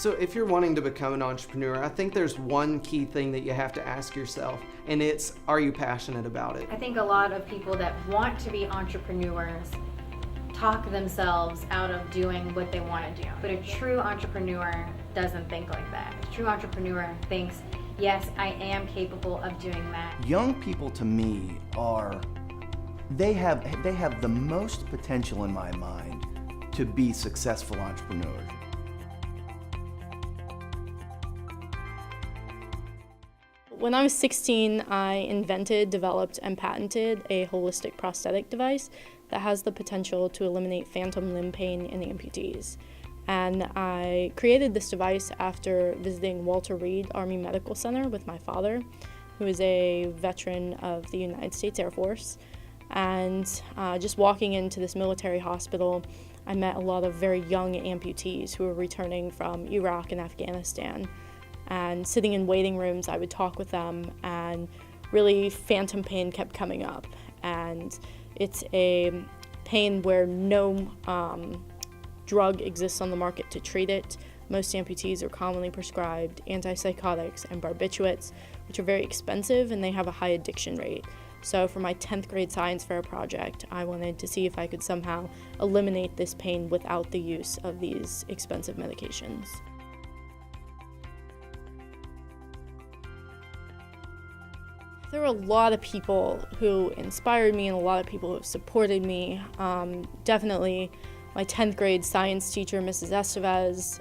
So if you're wanting to become an entrepreneur, I think there's one key thing that you have to ask yourself, and it's, are you passionate about it? I think a lot of people that want to be entrepreneurs talk themselves out of doing what they want to do. But a true entrepreneur doesn't think like that. A true entrepreneur thinks, yes, I am capable of doing that. Young people to me they have the most potential in my mind to be successful entrepreneurs. When I was 16, I invented, developed, and patented a holistic prosthetic device that has the potential to eliminate phantom limb pain in amputees. And I created this device after visiting Walter Reed Army Medical Center with my father, who is a veteran of the United States Air Force. And just walking into this military hospital, I met a lot of very young amputees who were returning from Iraq and Afghanistan. And sitting in waiting rooms, I would talk with them, and really phantom pain kept coming up. And it's a pain where no drug exists on the market to treat it. Most amputees are commonly prescribed antipsychotics and barbiturates, which are very expensive, and they have a high addiction rate. So for my 10th grade science fair project, I wanted to see if I could somehow eliminate this pain without the use of these expensive medications. There were a lot of people who inspired me and a lot of people who have supported me. Definitely my 10th grade science teacher, Mrs. Estevez.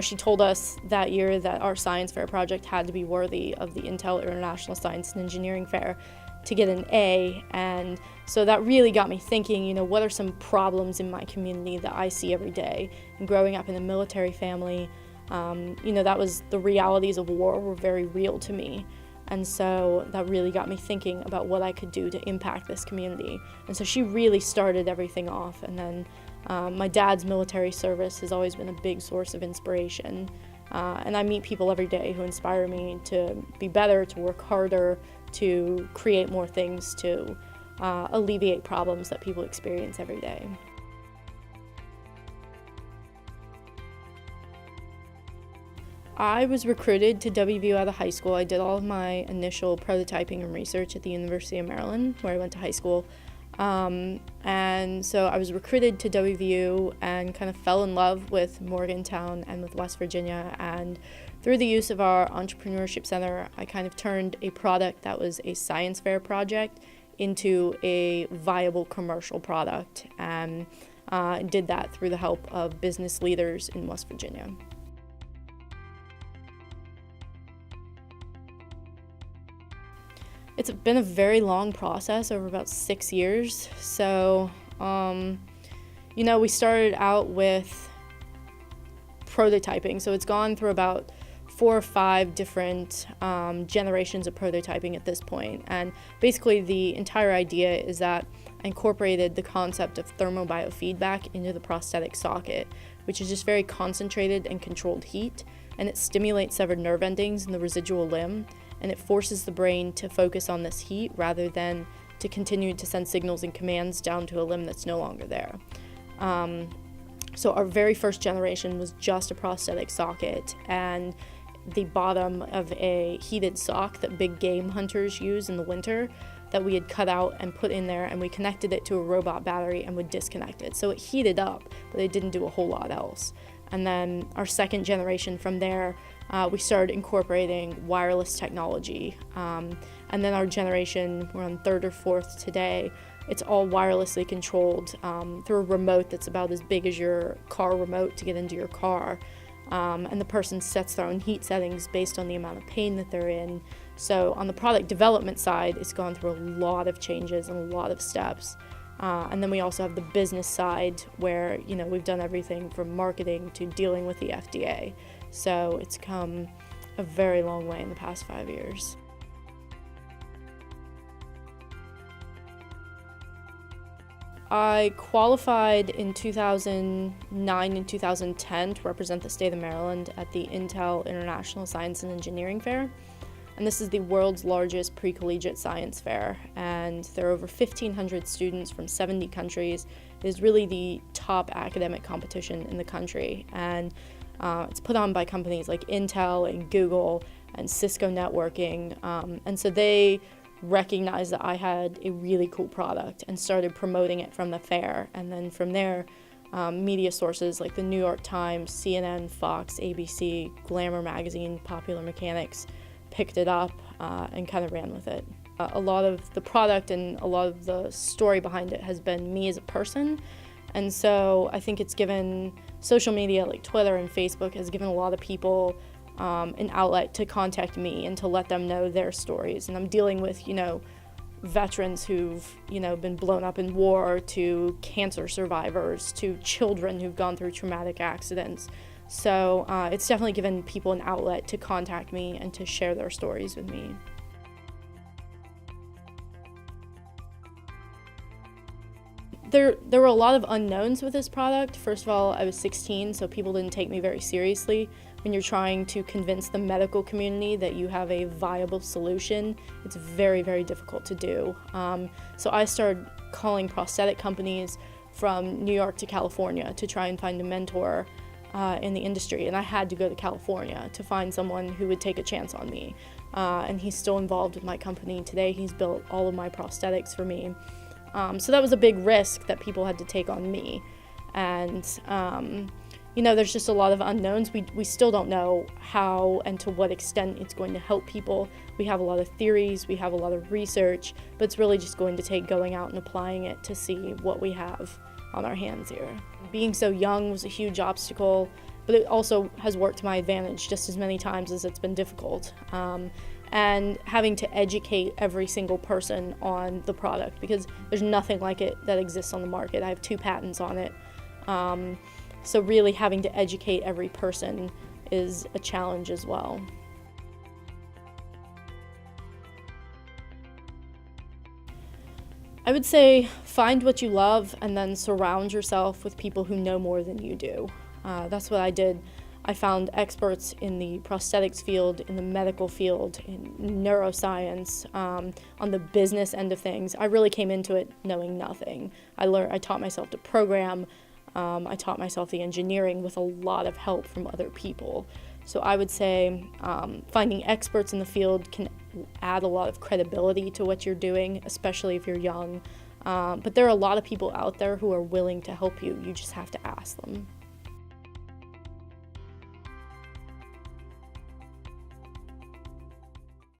She told us that year that our science fair project had to be worthy of the Intel International Science and Engineering Fair to get an A. And so that really got me thinking, what are some problems in my community that I see every day? And growing up in a military family, that was the realities of war were very real to me. And so that really got me thinking about what I could do to impact this community. And so she really started everything off. And then my dad's military service has always been a big source of inspiration. And I meet people every day who inspire me to be better, to work harder, to create more things, to alleviate problems that people experience every day. I was recruited to WVU out of high school. I did all of my initial prototyping and research at the University of Maryland, where I went to high school. And so I was recruited to WVU and kind of fell in love with Morgantown and with West Virginia. And through the use of our entrepreneurship center, I kind of turned a product that was a science fair project into a viable commercial product, and did that through the help of business leaders in West Virginia. It's been a very long process over about 6 years. So, we started out with prototyping. So it's gone through about 4 or 5 different generations of prototyping at this point. And basically the entire idea is that I incorporated the concept of thermobiofeedback into the prosthetic socket, which is just very concentrated and controlled heat, and it stimulates severed nerve endings in the residual limb, and it forces the brain to focus on this heat rather than to continue to send signals and commands down to a limb that's no longer there. So our very first generation was just a prosthetic socket, and the bottom of a heated sock that big game hunters use in the winter that we had cut out and put in there, and we connected it to a robot battery and would disconnect it. So it heated up, but it didn't do a whole lot else. And then our second generation from there, we started incorporating wireless technology. And then our generation, we're on 3rd or 4th today, it's all wirelessly controlled through a remote that's about as big as your car remote to get into your car. And the person sets their own heat settings based on the amount of pain that they're in. So on the product development side, it's gone through a lot of changes and a lot of steps. And then we also have the business side where, we've done everything from marketing to dealing with the FDA. So it's come a very long way in the past 5 years. I qualified in 2009 and 2010 to represent the state of Maryland at the Intel International Science and Engineering Fair. And this is the world's largest pre-collegiate science fair. And there are over 1,500 students from 70 countries. It is really the top academic competition in the country. And It's put on by companies like Intel and Google and Cisco Networking. And so they recognized that I had a really cool product and started promoting it from the fair. And then from there, media sources like the New York Times, CNN, Fox, ABC, Glamour Magazine, Popular Mechanics picked it up and kind of ran with it. A lot of the product and a lot of the story behind it has been me as a person. And so I think it's given social media like Twitter and Facebook has given a lot of people an outlet to contact me and to let them know their stories. And I'm dealing with, veterans who've, been blown up in war, to cancer survivors, to children who've gone through traumatic accidents. So it's definitely given people an outlet to contact me and to share their stories with me. There were a lot of unknowns with this product. First of all, I was 16, so people didn't take me very seriously. When you're trying to convince the medical community that you have a viable solution, it's very, very difficult to do. So I started calling prosthetic companies from New York to California to try and find a mentor in the industry. And I had to go to California to find someone who would take a chance on me. And he's still involved with my company today. He's built all of my prosthetics for me. So that was a big risk that people had to take on me. And, there's just a lot of unknowns. We still don't know how and to what extent it's going to help people. We have a lot of theories, we have a lot of research, but it's really just going to take going out and applying it to see what we have on our hands here. Being so young was a huge obstacle, but it also has worked to my advantage just as many times as it's been difficult. And having to educate every single person on the product, because there's nothing like it that exists on the market. I have 2 patents on it. So really having to educate every person is a challenge as well. I would say find what you love and then surround yourself with people who know more than you do. That's what I did. I found experts in the prosthetics field, in the medical field, in neuroscience, on the business end of things. I really came into it knowing nothing. I taught myself to program. I taught myself the engineering with a lot of help from other people. So I would say finding experts in the field can add a lot of credibility to what you're doing, especially if you're young. But there are a lot of people out there who are willing to help you. You just have to ask them.